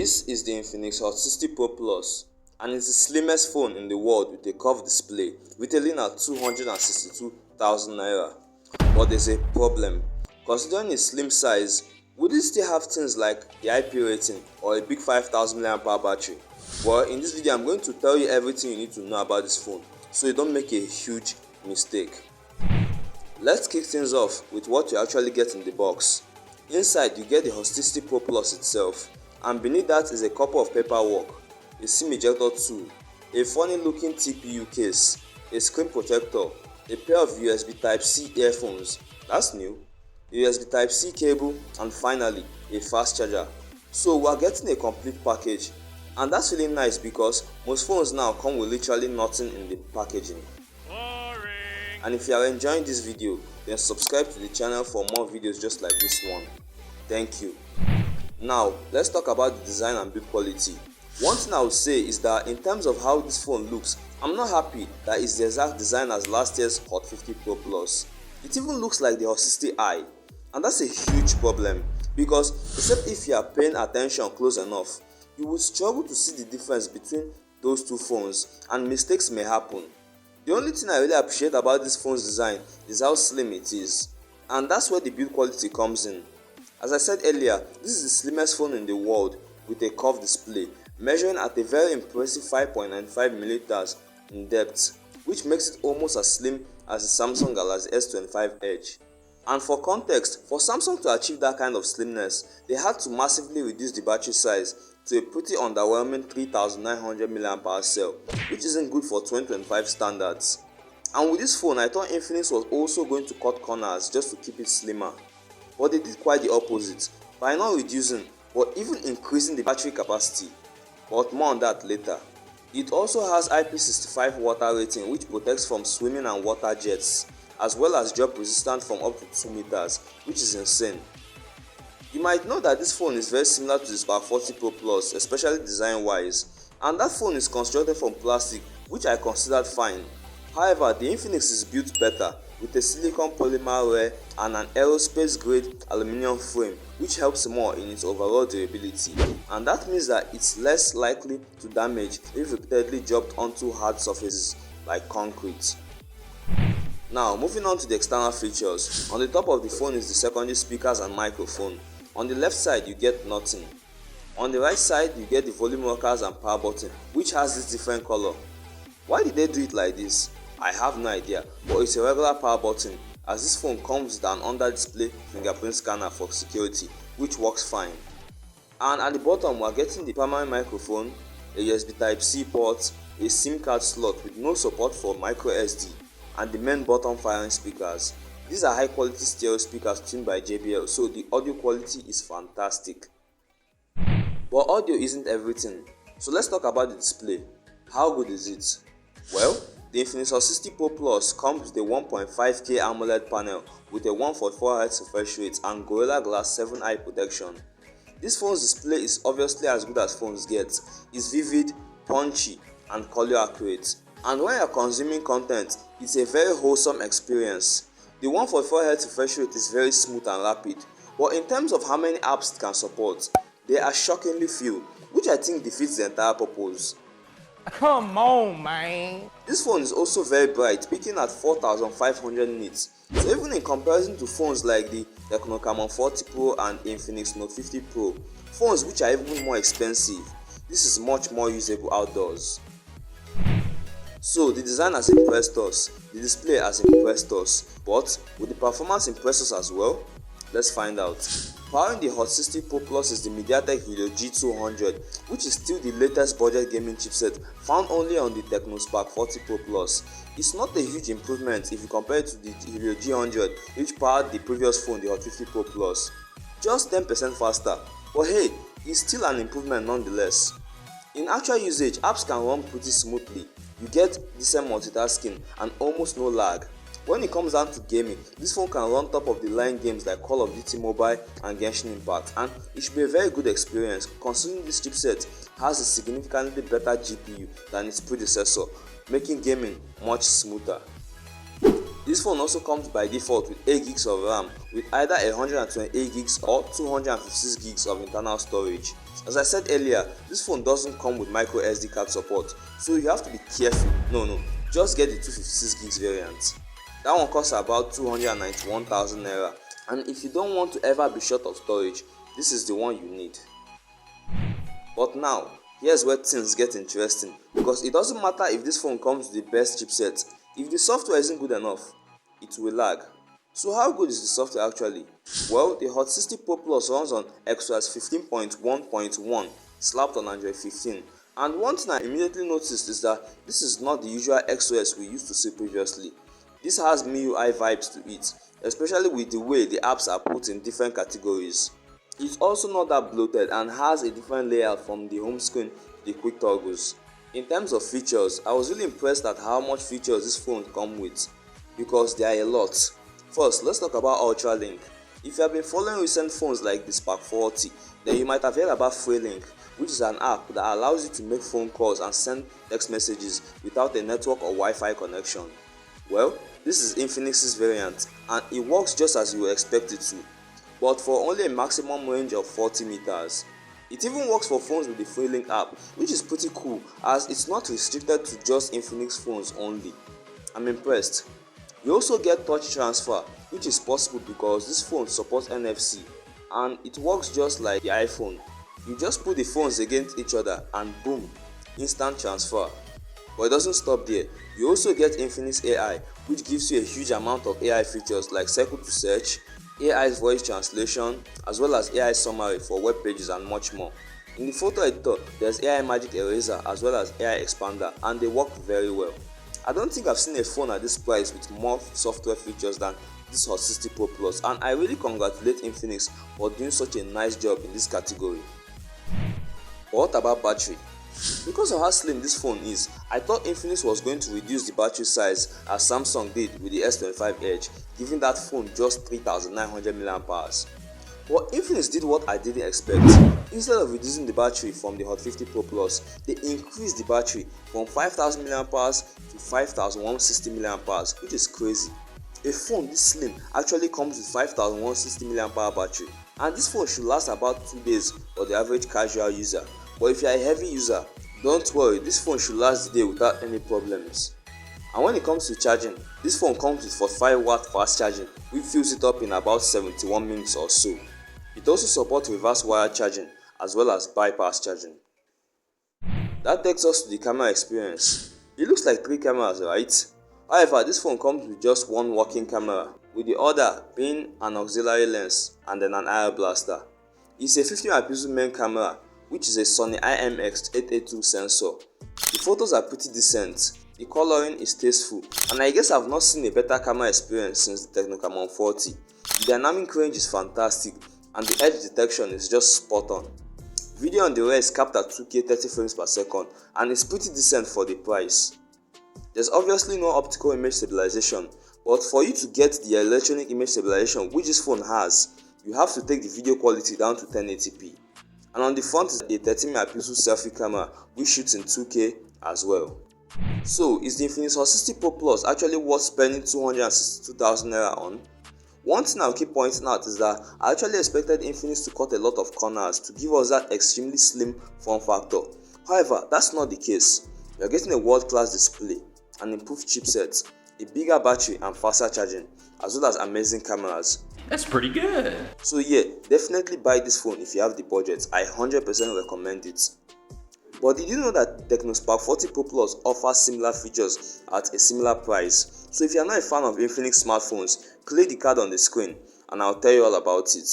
This is the Infinix Hot 60 Pro Plus, and it's the slimmest phone in the world with a curved display, retailing at 262,000 naira. But there's a problem. Considering its slim size, would it still have things like the IP rating or a big 5000 mAh battery? Well, in this video I'm going to tell you everything you need to know about this phone so you don't make a huge mistake. Let's kick things off with what you actually get in the box. Inside you get the Hot 60 Pro Plus itself, and beneath that is a couple of paperwork, a SIM ejector tool, a funny looking TPU case, a screen protector, a pair of USB Type-C earphones, that's new, a USB Type-C cable, and finally a fast charger. So we are getting a complete package, and that's really nice because most phones now come with literally nothing in the packaging. And if you are enjoying this video, then subscribe to the channel for more videos just like this one. Thank you. Now let's talk about the design and build quality. One thing I would say is that in terms of how this phone looks, I'm not happy that it's the exact design as last year's Hot 50 Pro Plus. It even looks like the Hot 60i, and that's a huge problem because except if you are paying attention close enough, you would struggle to see the difference between those two phones and mistakes may happen. The only thing I really appreciate about this phone's design is how slim it is, and that's where the build quality comes in. As I said earlier, this is the slimmest phone in the world with a curved display, measuring at a very impressive 5.95mm in depth, which makes it almost as slim as the Samsung Galaxy S25 Edge. And for context, for Samsung to achieve that kind of slimness, they had to massively reduce the battery size to a pretty underwhelming 3900 mAh cell, which isn't good for 2025 standards. And with this phone, I thought Infinix was also going to cut corners just to keep it slimmer, but they did quite the opposite by not reducing but even increasing the battery capacity, but more on that later. It also has IP65 water rating, which protects from swimming and water jets, as well as drop resistant from up to 2 meters, which is insane. You might know that this phone is very similar to the Spark 40 Pro Plus, especially design wise, and that phone is constructed from plastic, which I considered fine. However, the Infinix is built better with a silicone polymer wear and an aerospace grade aluminum frame, which helps more in its overall durability, and that means that it's less likely to damage if repeatedly dropped onto hard surfaces like concrete. Now moving on to the external features. On the top of the phone is the secondary speakers and microphone. On the left side you get nothing. On the right side you get the volume rockers and power button, which has this different color. Why did they do it like this? I have no idea, but it's a regular power button as this phone comes with an under display fingerprint scanner for security, which works fine. And at the bottom we are getting the primary microphone, a USB Type-C port, a SIM card slot with no support for micro SD, and the main bottom firing speakers. These are high quality stereo speakers tuned by JBL, so the audio quality is fantastic. But audio isn't everything, so let's talk about the display. How good is it? Well, the Infinix Hot 60 Pro Plus comes with a 1.5K AMOLED panel with a 144Hz refresh rate and Gorilla Glass 7 eye protection. This phone's display is obviously as good as phones get. It's vivid, punchy, and color accurate. And when you're consuming content, it's a very wholesome experience. The 144Hz refresh rate is very smooth and rapid, but in terms of how many apps it can support, they are shockingly few, which I think defeats the entire purpose. Come on, man. This phone is also very bright, peaking at 4500 nits. So even in comparison to phones like the Tecno Camon 40 Pro and Infinix Note 50 Pro, phones which are even more expensive, this is much more usable outdoors. So the design has impressed us, the display has impressed us, but will the performance impress us as well? Let's find out. Powering the Hot 60 Pro Plus is the MediaTek Helio G200, which is still the latest budget gaming chipset found only on the Tecno Spark 40 Pro Plus. It's not a huge improvement if you compare it to the Helio G100, which powered the previous phone, the Hot 50 Pro Plus. Just 10% faster, but hey, it's still an improvement nonetheless. In actual usage, apps can run pretty smoothly. You get decent multitasking and almost no lag. When it comes down to gaming, this phone can run top of the line games like Call of Duty Mobile and Genshin Impact, and it should be a very good experience considering this chipset has a significantly better GPU than its predecessor, making gaming much smoother. This phone also comes by default with 8 gigs of RAM with either 128 gigs or 256 gigs of internal storage. As I said earlier, this phone doesn't come with micro SD card support, so you have to be careful. No, just get the 256 gigs variant. That one costs about 291,000 naira, and if you don't want to ever be short of storage, this is the one you need. But now, here's where things get interesting, because it doesn't matter if this phone comes with the best chipset. If the software isn't good enough, it will lag. So how good is the software actually? Well, the Hot 60 Pro Plus runs on XOS 15.1.1 slapped on Android 15. And one thing I immediately noticed is that this is not the usual XOS we used to see previously. This has MIUI vibes to it, especially with the way the apps are put in different categories. It's also not that bloated and has a different layout from the home screen to the quick toggles. In terms of features, I was really impressed at how much features this phone comes with, because there are a lot. First, let's talk about Ultralink. If you have been following recent phones like the Spark 40, then you might have heard about Freelink, which is an app that allows you to make phone calls and send text messages without a network or Wi-Fi connection. Well, this is Infinix's variant, and it works just as you would expect it to, but for only a maximum range of 40 meters. It even works for phones with the Freelink app, which is pretty cool as it's not restricted to just Infinix phones only. I'm impressed. You also get touch transfer, which is possible because this phone supports NFC, and it works just like the iPhone. You just put the phones against each other and boom, instant transfer. But it doesn't stop there. You also get Infinix AI, which gives you a huge amount of AI features like circle to search, AI voice translation, as well as AI summary for web pages and much more. In the photo editor, there's AI magic eraser as well as AI expander, and they work very well. I don't think I've seen a phone at this price with more software features than this Hot 60 Pro Plus, and I really congratulate Infinix for doing such a nice job in this category. But what about battery? Because of how slim this phone is, I thought Infinix was going to reduce the battery size as Samsung did with the S25 Edge, giving that phone just 3900 mAh. But Infinix did what I didn't expect. Instead of reducing the battery from the Hot 50 Pro Plus, they increased the battery from 5000 mAh to 5160 mAh, which is crazy. A phone this slim actually comes with 5160 mAh battery, and this phone should last about 2 days for the average casual user. But if you are a heavy user, don't worry, this phone should last the day without any problems. And when it comes to charging, this phone comes with 45W fast charging, which fills it up in about 71 minutes or so. It also supports reverse wire charging as well as bypass charging. That takes us to the camera experience. It looks like 3 cameras, right? However, this phone comes with just one working camera, with the other being an auxiliary lens and then an IR blaster. It's a 50MP main camera, which is a Sony IMX882 sensor. The photos are pretty decent, the coloring is tasteful, and I guess I've not seen a better camera experience since the Technocam 40. The dynamic range is fantastic, and the edge detection is just spot on. Video on the rear is capped at 2K 30 frames per second, and it's pretty decent for the price. There's obviously no optical image stabilization, but for you to get the electronic image stabilization which this phone has, you have to take the video quality down to 1080p. And on the front is a 13MP selfie camera which shoots in 2K as well. So is the Infinix Hot 60 Pro Plus actually worth spending 262,000 naira on? One thing I'll keep pointing out is that I actually expected Infinix to cut a lot of corners to give us that extremely slim form factor. However, that's not the case. We are getting a world-class display, an improved chipset, a bigger battery and faster charging, as well as amazing cameras. That's pretty good. So yeah, definitely buy this phone if you have the budget. I 100% recommend it. But did you know that Tecno Spark 40 Pro Plus offers similar features at a similar price? So if you are not a fan of Infinix smartphones, click the card on the screen and I'll tell you all about it.